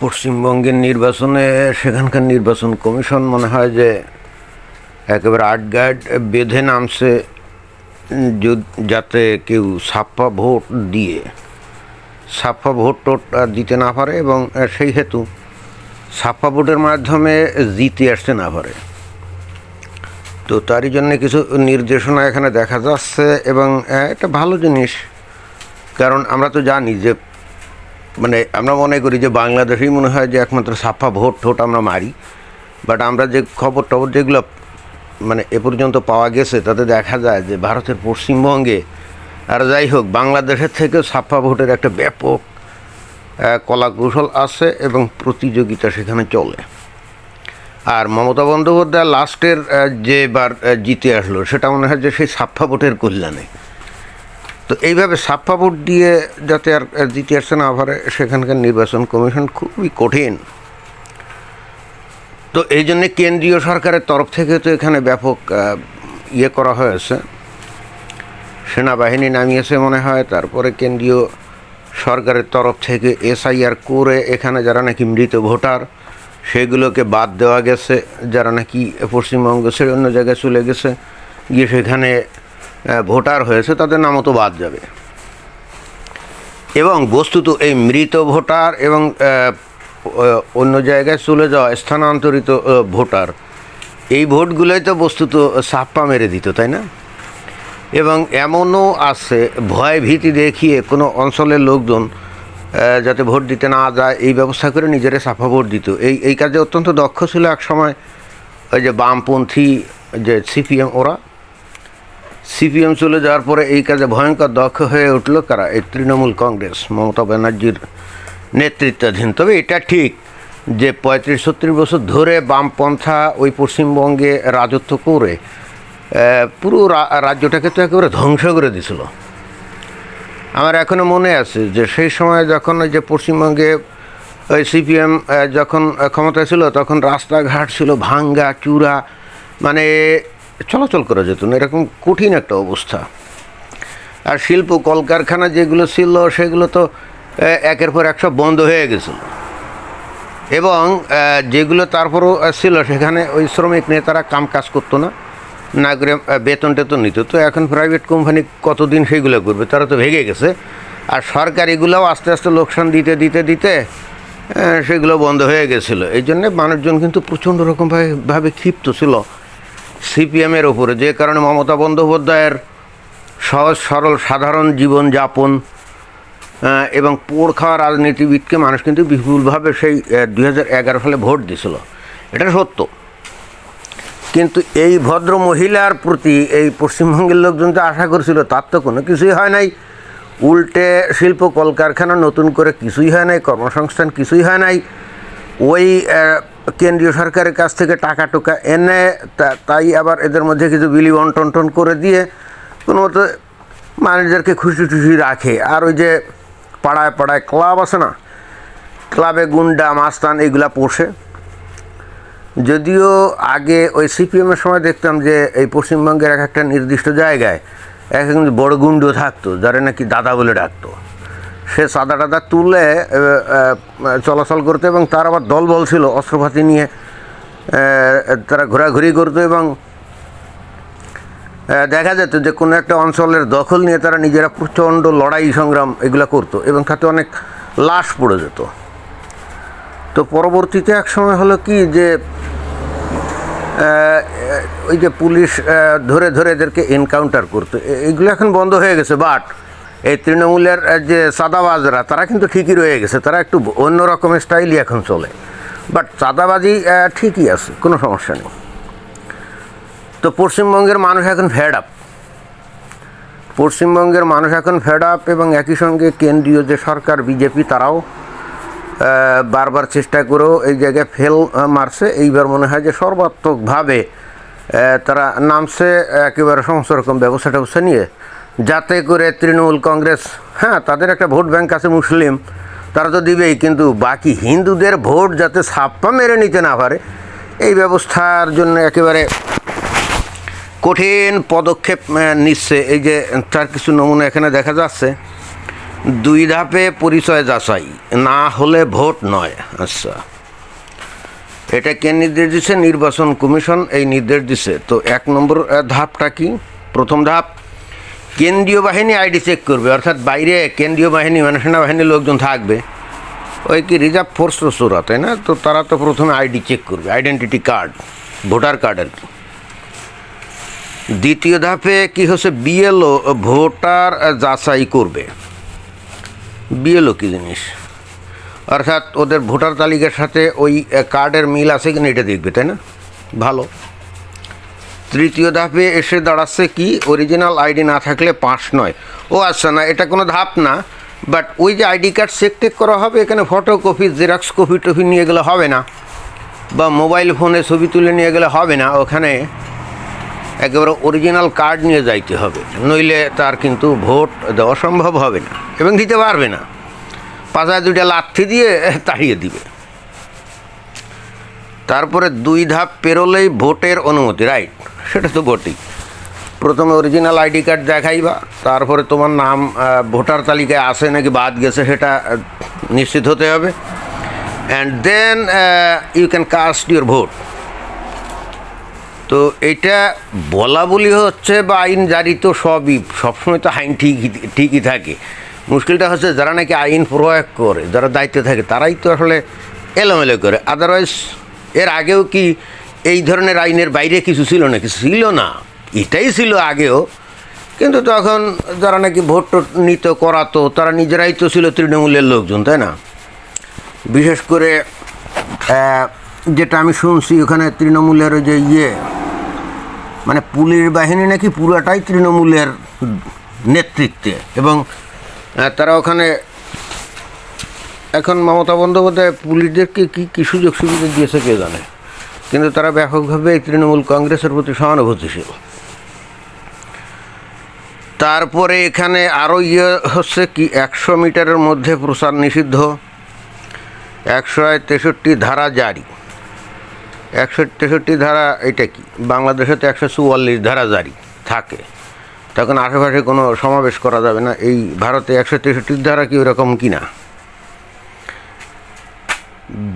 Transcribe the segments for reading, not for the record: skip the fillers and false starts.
পশ্চিমবঙ্গের নির্বাচনে সেখানকার নির্বাচন কমিশন মনে হয় যে একেবারে আটগার্ড বেঁধে নামছে, যাতে কেউ ছাপ্পা ভোট দিয়ে ছাপ্পা ভোট টোট দিতে না পারে এবং সেই হেতু ছাপ্পা ভোটের মাধ্যমে জিতে আসতে না পারে। তো তারই জন্য কিছু নির্দেশনা এখানে দেখা যাচ্ছে এবং এটা ভালো জিনিস, কারণ আমরা তো জানি যে আমরা মনে করি যে বাংলাদেশেই মনে হয় যে একমাত্র ছাপ্পা ভোট ঠোট আমরা মারি, বাট আমরা যে খবর টবর যেগুলো এ পর্যন্ত পাওয়া গেছে তাতে দেখা যায় যে ভারতের পশ্চিমবঙ্গে আর যাই হোক বাংলাদেশের থেকে ছাপ্পা ভোটের একটা ব্যাপক কলাকৌশল আছে এবং প্রতিযোগিতা সেখানে চলে। আর মমতা বন্দ্যোপাধ্যায় লাস্টের যেবার জিতে আসলো সেটা মনে হয় যে সেই ছাপ্পা ভোটের কল্যাণে। তো এইভাবে ছাপ্পা ভোট দিয়ে যাতে আর জিতে আসছে না পারে সেখানকার নির্বাচন কমিশন খুবই কঠিন। তো এই জন্যে কেন্দ্রীয় সরকারের তরফ থেকে তো এখানে ব্যাপক করা হয়েছে, সেনাবাহিনী নামিয়েছে মনে হয়, তারপরে কেন্দ্রীয় সরকারের তরফ থেকে SIR করে এখানে যারা নাকি মৃত ভোটার সেগুলোকে বাদ দেওয়া গেছে, যারা নাকি পশ্চিমবঙ্গ ছেড়ে অন্য জায়গায় চলে গেছে গিয়ে সেখানে ভোটার হয়েছে তাদের নামও তো বাদ যাবে। এবং বস্তুত এই মৃত ভোটার এবং অন্য জায়গায় চলে যাওয়া স্থানান্তরিত ভোটার, এই ভোটগুলোই তো বস্তুত ছাপ্পা মেরে দিত, তাই না? এবং এমনও আছে ভয় ভীতি দেখিয়ে কোনো অঞ্চলের লোকজন যাতে ভোট দিতে না যায় এই ব্যবস্থা করে নিজেরা ছাপ্পা ভোট দিত। এই কাজে অত্যন্ত দক্ষ ছিল এক সময় ওই যে বামপন্থী যে সিপিএম চলে যাওয়ার পরে এই কাজে ভয়ঙ্কর দক্ষ হয়ে উঠল কারা? এই তৃণমূল কংগ্রেস, মমতা ব্যানার্জির নেতৃত্বাধীন। তবে এটা ঠিক যে 35-36 বছর ধরে বামপন্থা ওই পশ্চিমবঙ্গে রাজত্ব করে পুরো রাজ্যটাকে তো একেবারে ধ্বংস করে দিছিল। আমার এখনও মনে আছে যে সেই সময় যখন ওই যে পশ্চিমবঙ্গে ওই সিপিএম যখন ক্ষমতায় ছিল তখন রাস্তাঘাট ছিল ভাঙ্গা চূড়া, চলাচল করা যেত না, এরকম কঠিন একটা অবস্থা। আর শিল্প কলকারখানা যেগুলো ছিল সেগুলো তো একের পর এক সব বন্ধ হয়ে গেছিল এবং যেগুলো তারপরও ছিল সেখানে ওই শ্রমিক নেতারা কাম কাজ করতো না, না করে বেতন টেতন নিত। তো এখন প্রাইভেট কোম্পানি কতদিন সেইগুলো করবে, তারা তো ভেঙে গেছে। আর সরকারিগুলোও আস্তে আস্তে লোকসান দিতে দিতে দিতে সেগুলো বন্ধ হয়ে গেছিলো। এই জন্যে মানুষজন কিন্তু প্রচণ্ড রকমভাবে ক্ষিপ্ত ছিল সিপিএমের ওপরে, যে কারণে মমতা বন্দ্যোপাধ্যায়ের সহজ সরল সাধারণ জীবনযাপন এবং পোড় খাওয়া রাজনীতিবিদকে মানুষ কিন্তু বিপুলভাবে সেই 2011 সালে ভোট দিছিল, এটা সত্য। কিন্তু এই ভদ্র মহিলার প্রতি এই পশ্চিমবঙ্গের লোকজন তো আশা করছিল, তার তো কোনো কিছুই হয় নাই। উল্টে শিল্প কলকারখানা নতুন করে কিছুই হয় নাই, কর্মসংস্থান কিছুই হয় নাই। ওই কেন্দ্রীয় সরকারের কাছ থেকে টাকা টোকা এনে তাই আবার এদের মধ্যে কিছু বিলি বন্টন করে দিয়ে কোনো মতো মানুষদেরকে খুশি টুশি রাখে। আর ওই যে পাড়ায় পাড়ায় ক্লাব আছে না, ক্লাবে গুন্ডা মাস্তান এইগুলা পোষে। যদিও আগে ওই সিপিএমের সময় দেখতাম যে এই পশ্চিমবঙ্গের এক একটা নির্দিষ্ট জায়গায় এক একজন বড় গুন্ডো থাকতো যারা নাকি দাদা বলে ডাকতো। সে সাদা টাদা তুলে চলাচল করতো এবং তার আবার দলবল ছিল, অস্ত্রপাতি নিয়ে তারা ঘোরাঘুরি করতো এবং দেখা যেত যে কোনো একটা অঞ্চলের দখল নিয়ে তারা নিজেরা প্রচণ্ড লড়াই সংগ্রাম এগুলো করতো এবং তাতে অনেক লাশ পড়ে যেত। তো পরবর্তীতে এক সময় হলো কি যে ওই যে পুলিশ ধরে ধরে এদেরকে এনকাউন্টার করতো, এইগুলো এখন বন্ধ হয়ে গেছে। বাট এই তৃণমূলের যে চাঁদাবাজরা তারা কিন্তু ঠিকই রয়ে গেছে, তারা একটু অন্য রকমের স্টাইলই এখন চলে, বাট চাঁদাবাজি ঠিকই আছে, কোনো সমস্যা নেই। তো পশ্চিমবঙ্গের মানুষ এখন ফেড আপ এবং একই সঙ্গে কেন্দ্রীয় যে সরকার বিজেপি তারাও বারবার চেষ্টা করেও এই জায়গায় ফেল মারছে। এইবার মনে হয় যে সর্বাত্মকভাবে তারা নামছে একেবারে সমস্ত রকম ব্যবস্থা নিয়ে, যাতে করে তৃণমূল কংগ্রেস, তাদের একটা ভোট ব্যাংক আছে মুসলিম, তারা তো দিবেই, কিন্তু বাকি হিন্দুদের ভোট যাতে ছাপ্পা মেরে নিতে না পারে এই ব্যবস্থার জন্য একেবারে কঠিন পদক্ষেপ নিচ্ছে। এই যে তার কিছু নমুনা এখানে দেখা যাচ্ছে 2 ধাপে পরিচয় যাচাই না হলে ভোট নয়। আচ্ছা, এটা কে নির্দেশ দিচ্ছে? নির্বাচন কমিশন এই নির্দেশ দিচ্ছে। তো 1 নম্বর ধাপটা কি? প্রথম ধাপ, কেন্দ্রীয় বাহিনী আইডি চেক করবে, অর্থাৎ বাইরে কেন্দ্রীয় বাহিনী মানে সেনাবাহিনীর লোকজন থাকবে, ওই কি রিজার্ভ ফোর্স ওরা, তাই না? তো তারা তো প্রথমে আইডি চেক করবে, আইডেন্টিটি কার্ড, ভোটার কার্ড আর কি। দ্বিতীয় ধাপে কি হচ্ছে? বিএলও ভোটার যাচাই করবে। বিএলও কী জিনিস? অর্থাৎ ওদের ভোটার তালিকার সাথে ওই কার্ডের মিল আছে কিনা এটা দেখবে, তাই না? ভালো। তৃতীয় ধাপে এসে দাঁড়াচ্ছে কি? অরিজিনাল আইডি না থাকলে পাস নয়। ও আচ্ছা, না এটা কোনো ধাপ না, বাট ওই যে আইডি কার্ড চেক টেক করা হবে, এখানে ফটোকপি জেরক্স কপি টপি নিয়ে গেলে হবে না, বা মোবাইল ফোনে ছবি তুলে নিয়ে গেলে হবে না, ওখানে একেবারে অরিজিনাল কার্ড নিয়ে যাইতে হবে, নইলে তার কিন্তু ভোট দেওয়া সম্ভব হবে না এবং দিতে পারবে না। পাশায় 2টা লাথি দিয়ে তাড়িয়ে দিবে। তারপরে 2 ধাপ পেরোলেই ভোটের অনুমতি, রাইট? সেটা তো বটেই। প্রথমে অরিজিনাল আইডি কার্ড দেখাইবা, তারপরে তোমার নাম ভোটার তালিকায় আছে নাকি বাদ গেছে সেটা নিশ্চিত হতে হবে, and then you can cast your vote. তো এইটা বলা বলি হচ্ছে বা আইন জারি তো সবসময় তো আইন ঠিকই থাকে। মুশকিলটা হচ্ছে যারা নাকি আইন প্রয়োগ করে, যারা দায়িত্বে থাকে, তারাই তো আসলে এলোমেলো করে। আদারওয়াইজ এর আগেও কি এই ধরনের আইনের বাইরে কিছু ছিল নাকি? ছিল না, এটাই ছিল আগেও। কিন্তু তখন যারা নাকি ভোট নিত করাতো, তারা নিজেরাই তো ছিল তৃণমূলের লোকজন, তাই না? বিশেষ করে যেটা আমি শুনছি, ওখানে তৃণমূলের ওই যে মানে পুলিশ বাহিনী নাকি পুরাটাই তৃণমূলের নেতৃত্বে, এবং তারা ওখানে এখন মমতা বন্দ্যোপাধ্যায় পুলিশদেরকে কী সুযোগ সুবিধা দিয়েছে কে জানে, কিন্তু তারা ব্যাপকভাবে তৃণমূল কংগ্রেসের প্রতি সহানুভূতিশীল। তারপরে এখানে আরও হচ্ছে কি, 100 মিটারের মধ্যে প্রচার নিষিদ্ধ, 163 ধারা জারি। 163 ধারা এটা কি? বাংলাদেশে তো 144 ধারা জারি থাকে, তখন আশেপাশে কোনো সমাবেশ করা যাবে না। এই ভারতে 163 ধারা কি ওরকম কি না?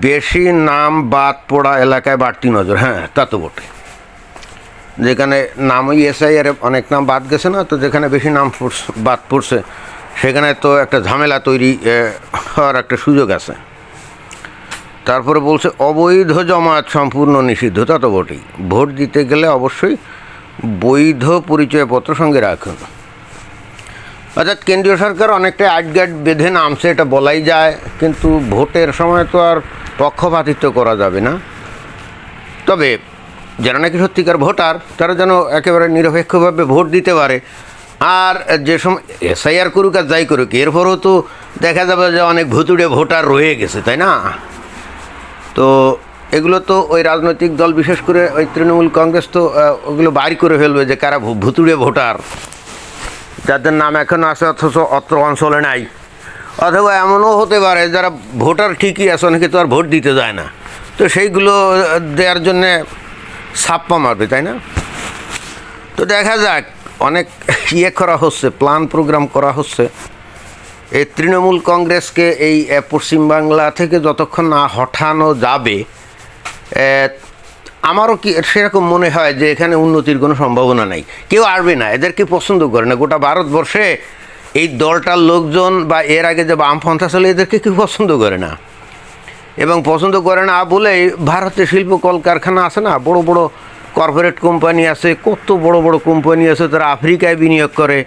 বেশি নাম বাদ পড়া এলাকায় বাড়তি নজর, হ্যাঁ তা তো বটে। যেখানে নাম ওই এসআইআর অনেক নাম বাদ গেছে না, তো যেখানে বেশি নাম বাদ পড়ছে সেখানে তো একটা ঝামেলা তৈরি হওয়ার একটা সুযোগ আছে। তারপরে বলছে অবৈধ জমায়েত সম্পূর্ণ নিষিদ্ধ, তা তো বটেই। ভোট দিতে গেলে অবশ্যই বৈধ পরিচয়পত্র সঙ্গে রাখুন। অর্থাৎ কেন্দ্রীয় সরকার অনেকটা আটগাট বেঁধে নামছে, এটা বলাই যায়, কিন্তু ভোটের সময় তো আর পক্ষপাতিত্ব করা যাবে না। তবে যারা নাকি সত্যিকার ভোটার, তারা যেন একেবারে নিরপেক্ষভাবে ভোট দিতে পারে। আর যে সময় এসআইআর করুক আর যাই করুক, এরপরও তো দেখা যাবে যে অনেক ভুতুড়ে ভোটার রয়ে গেছে, তাই না? তো এগুলো তো ওই রাজনৈতিক দল, বিশেষ করে ওই তৃণমূল কংগ্রেস তো ওগুলো বাইর করে ফেলবে যে কারা ভুতুড়ে ভোটার, যাদের নাম এখনও আছে অথচ অত্র অঞ্চলে নাই। অথবা এমনও হতে পারে যারা ভোটার ঠিকই আছে, অনেকে তো আর ভোট দিতে যায় না, তো সেইগুলো দেওয়ার জন্যে ছাপ্পা মারবে, তাই না? তো দেখা যাক, অনেক করা হচ্ছে, প্ল্যান প্রোগ্রাম করা হচ্ছে। এই তৃণমূল কংগ্রেসকে এই পশ্চিমবাংলা থেকে যতক্ষণ না হঠানো যাবে, আমারও কি সেরকম মনে হয় যে এখানে উন্নতির কোনো সম্ভাবনা নাই। কেউ আসবে না, এদেরকে পছন্দ করে না। গোটা ভারতবর্ষে এই দলটার লোকজন বা এর আগে যে বামপন্থা ছিল, এদেরকে কেউ পছন্দ করে না। এবং পছন্দ করে না বলেই ভারতে শিল্প কলকারখানা আছে না, বড় বড় কর্পোরেট কোম্পানি আছে, কত বড় বড় কোম্পানি আছে, তারা আফ্রিকায় বিনিয়োগ করে,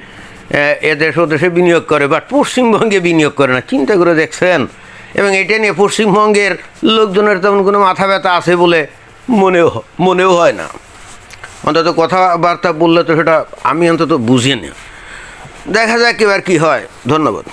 এদেশ ওদেশে বিনিয়োগ করে, বাট পশ্চিমবঙ্গে বিনিয়োগ করে না। চিন্তা করে দেখছেন? এবং এটা নিয়ে পশ্চিমবঙ্গের লোকজনের তেমন কোনো মাথা ব্যথা আছে বলে মনেও হয় না। অন্তত কথাবার্তা বললে তো সেটা আমি অন্তত বুঝি না। দেখা যাক এবার কী হয়। ধন্যবাদ।